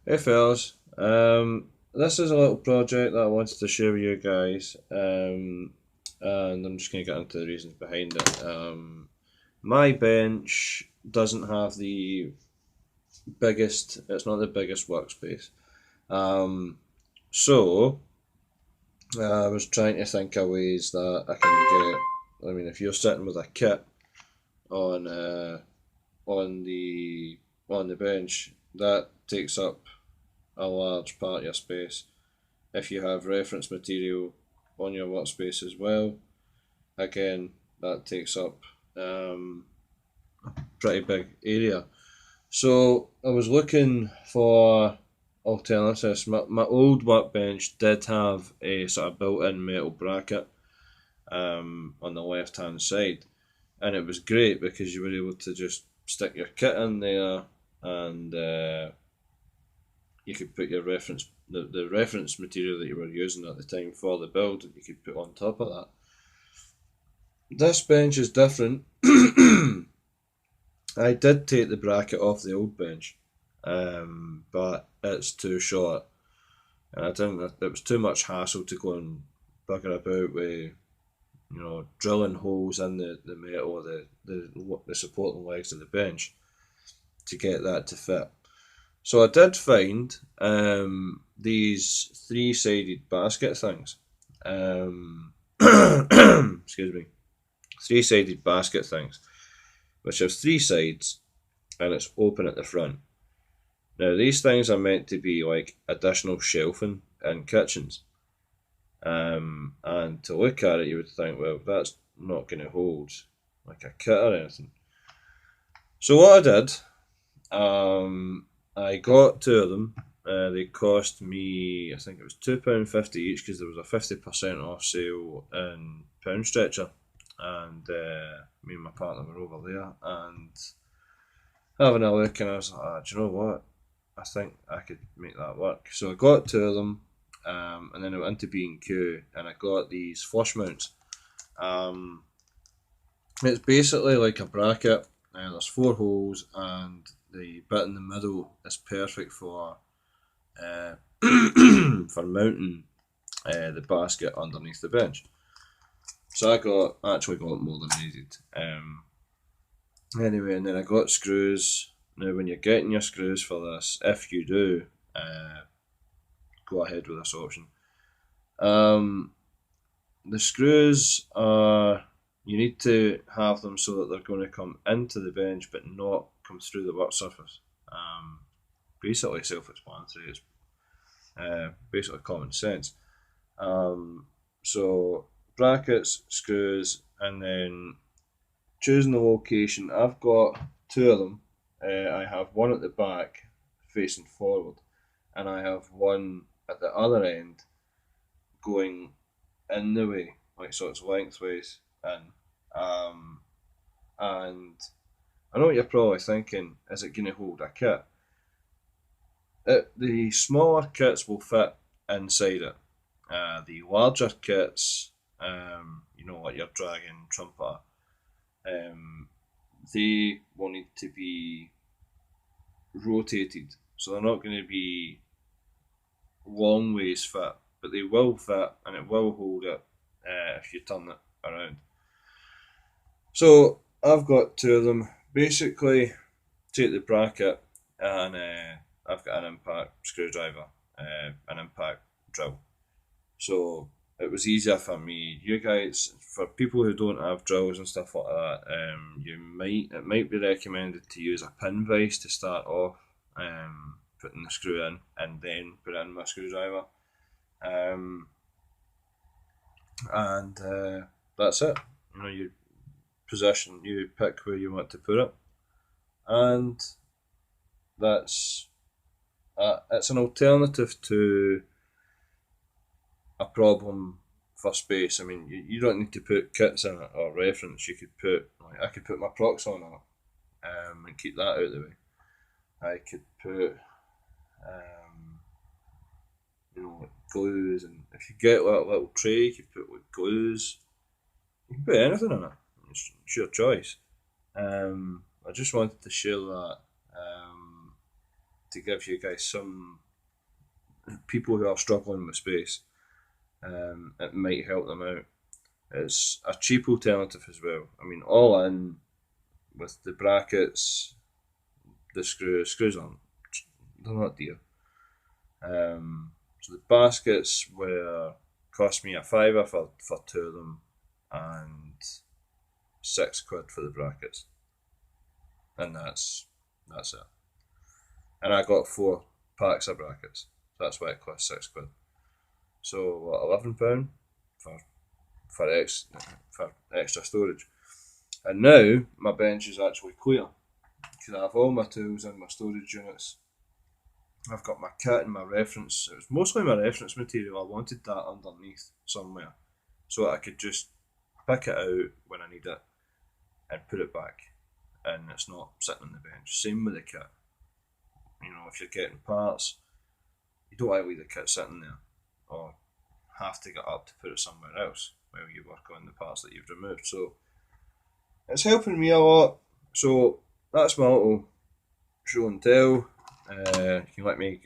Hey fellas, this is a little project that I wanted to share with you guys, and I'm just going to get into the reasons behind it. My bench doesn't have the it's not the biggest workspace. Um, so I was trying to think of ways that I can get. I mean, if you're sitting with a kit on on the on the bench, that takes up a large part of your space. If you have reference material on your workspace as well, again, that takes up um, pretty big area. So I was looking for alternatives. My old workbench did have a sort of built-in metal bracket on the left-hand side, and it was great because you were able to just stick your kit in there, and you could put your the reference material that you were using at the time for the build, you could put on top of that. This bench is different. I did take the bracket off the old bench, but it's too short, and I think that it was too much hassle to go and bugger about with, drilling holes in the metal, the supporting legs of the bench to get that to fit. So I did find these three-sided basket things. Excuse me, three-sided basket things, which have three sides and it's open at the front. Now these things are meant to be like additional shelving in kitchens. And to look at it, you would think, well, that's not going to hold like a kit or anything. So what I did, I got two of them. They cost me, I think it was £2.50 each because there was a 50% off sale in Pound Stretcher, and me and my partner were over there and having a look, and I was like, do you know what? I think I could make that work. So I got two of them, and then I went into B&Q and I got these flush mounts. Um, it's basically like a bracket. There's four holes, and the bit in the middle is perfect uh, for mounting the basket underneath the bench. So actually got more than I needed. Anyway, and then I got screws. Now, when you're getting your screws for this, if you do go ahead with this option, um, the screws are, you need to have them so that they're going to come into the bench but not come through the work surface. Um, Basically self-explanatory. It's basically common sense. Um, so brackets, screws, and then choosing the location. I've got two of them. I have one at the back facing forward, and I have one at the other end going in the way, like so it's lengthways in. Um, and I know what you're probably thinking: is it going to hold a kit? The smaller kits will fit inside it. The larger kits, like your Dragon Trumpeter, um, they will need to be rotated. So they're not going to be long ways fit, but they will fit and it will hold it if you turn it around. So I've got two of them. Basically, take the bracket and I've got an impact screwdriver, an impact drill. So it was easier for me. You guys, for people who don't have drills and stuff like that, it might be recommended to use a pin vise to start off, putting the screw in and then put in my screwdriver, um, and that's it. You position, you pick where you want to put it, and that's it's an alternative to a problem for space. I mean, you don't need to put kits in it or reference. You could put, like, I could put my prox on it, and keep that out of the way. I could put, like glues, and if you get like a little tray, you could put like glues. You can put anything in it. It's your choice. I just wanted to share that. to give you guys some people who are struggling with space. It might help them out. It's a cheap alternative as well. I mean, all in with the brackets, the screws aren't, they're not dear. So the baskets were cost me a fiver for two of them, and £6 for the brackets, and that's it. And I got 4 packs of brackets. That's why it cost £6. So what, £11 for for extra storage. And now my bench is actually clear because I have all my tools in my storage units. I've got my kit and my reference. It was mostly my reference material. I wanted that underneath somewhere so that I could just pick it out when I need it and put it back, and it's not sitting on the bench. Same with the kit. You know, if you're getting parts, you don't want to leave the kit sitting there or have to get up to put it somewhere else while you work on the parts that you've removed. So it's helping me a lot. So that's my little show and tell. You can let me